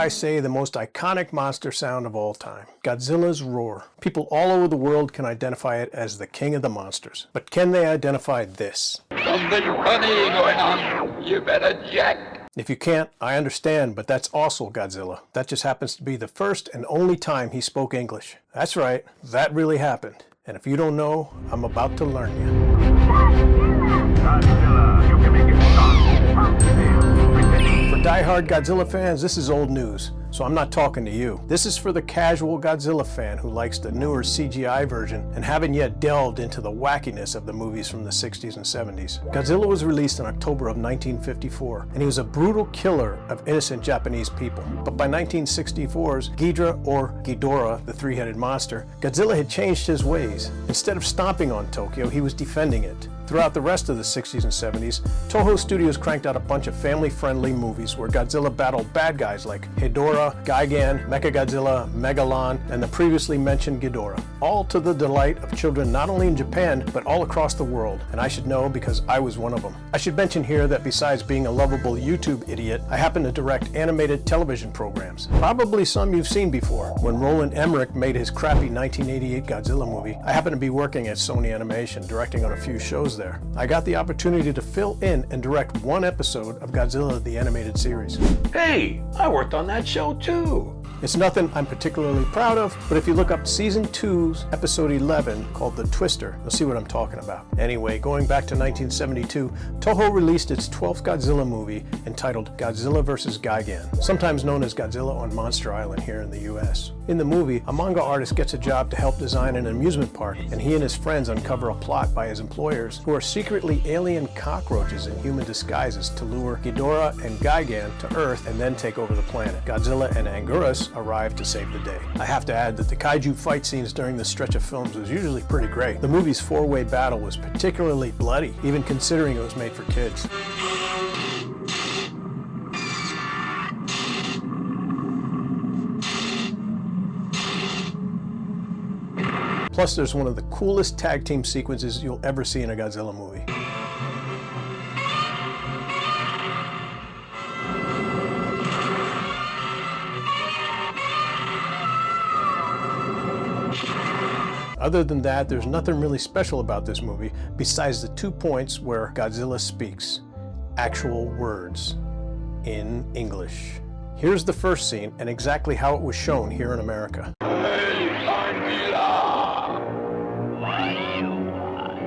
I say the most iconic monster sound of all time, Godzilla's roar. People all over the world can identify it as the king of the monsters. But can they identify this? Something funny going on. You better check. If you can't, I understand, but that's also Godzilla. That just happens to be the first and only time he spoke English. That's right, that really happened. And if you don't know, I'm about to learn you. Godzilla, you can make it stop. For die-hard Godzilla fans, this is old news, so I'm not talking to you. This is for the casual Godzilla fan who likes the newer CGI version and haven't yet delved into the wackiness of the movies from the 60s and 70s. Godzilla was released in October of 1954, and he was a brutal killer of innocent Japanese people. But by 1964's Ghidorah, or Ghidorah, the three-headed monster, Godzilla had changed his ways. Instead of stomping on Tokyo, he was defending it. Throughout the rest of the 60s and 70s, Toho Studios cranked out a bunch of family-friendly movies where Godzilla battled bad guys like Hedorah, Gigan, Mechagodzilla, Megalon, and the previously mentioned Ghidorah, all to the delight of children not only in Japan, but all across the world. And I should know because I was one of them. I should mention here that besides being a lovable YouTube idiot, I happen to direct animated television programs. Probably some you've seen before. When Roland Emmerich made his crappy 1988 Godzilla movie, I happened to be working at Sony Animation, directing on a few shows there. I got the opportunity to fill in and direct one episode of Godzilla the Animated Series. Hey, I worked on that show too. It's nothing I'm particularly proud of, but if you look up Season 2's Episode 11, called The Twister, you'll see what I'm talking about. Anyway, going back to 1972, Toho released its 12th Godzilla movie entitled Godzilla vs. Gigan, sometimes known as Godzilla on Monster Island here in the US. In the movie, a manga artist gets a job to help design an amusement park, and he and his friends uncover a plot by his employers who are secretly alien cockroaches in human disguises to lure Ghidorah and Gigan to Earth and then take over the planet. Godzilla and Anguirus arrive to save the day. I have to add that the kaiju fight scenes during this stretch of films was usually pretty great. The movie's four-way battle was particularly bloody, even considering it was made for kids. Plus, there's one of the coolest tag team sequences you'll ever see in a Godzilla movie. Other than that, there's nothing really special about this movie besides the 2 points where Godzilla speaks actual words in English. Here's the first scene and exactly how it was shown here in America. Hey, Godzilla! What do you want?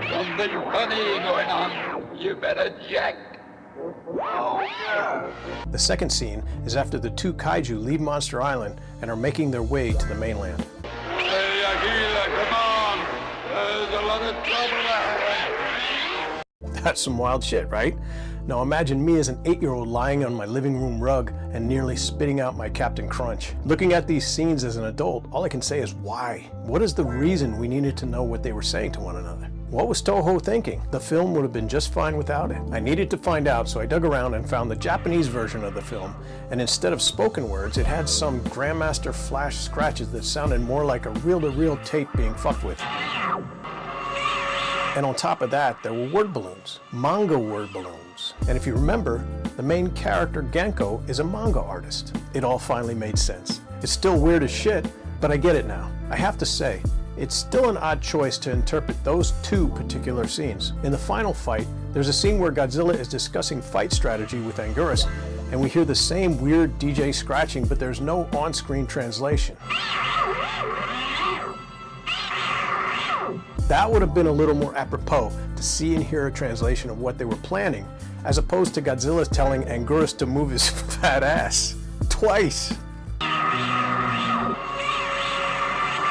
Something funny going on. You better check. Oh, yeah. The second scene is after the two kaiju leave Monster Island and are making their way to the mainland. Hey, Akila, come on! There's a lot of trouble ahead. That's some wild shit, right? Now imagine me as an 8-year-old lying on my living room rug and nearly spitting out my Captain Crunch. Looking at these scenes as an adult, all I can say is why? What is the reason we needed to know what they were saying to one another? What was Toho thinking? The film would have been just fine without it. I needed to find out, so I dug around and found the Japanese version of the film, and instead of spoken words, it had some Grandmaster Flash scratches that sounded more like a reel-to-reel tape being fucked with. And on top of that, there were word balloons, manga word balloons. And if you remember, the main character, Genko, is a manga artist. It all finally made sense. It's still weird as shit, but I get it now. I have to say, it's still an odd choice to interpret those two particular scenes. In the final fight, there's a scene where Godzilla is discussing fight strategy with Anguirus, and we hear the same weird DJ scratching, but there's no on-screen translation. That would have been a little more apropos to see and hear a translation of what they were planning, as opposed to Godzilla telling Anguirus to move his fat ass. Twice.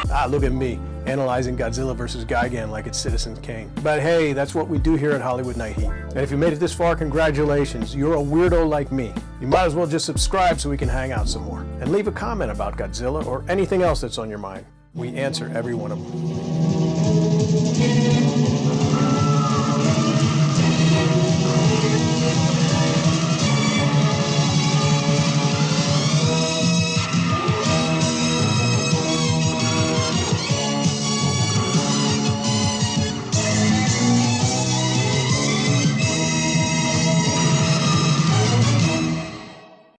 Ah, look at me, analyzing Godzilla vs. Gigan like it's Citizen Kane. But hey, that's what we do here at Hollywood Night Heat. And if you made it this far, congratulations. You're a weirdo like me. You might as well just subscribe so we can hang out some more. And leave a comment about Godzilla or anything else that's on your mind. We answer every one of them.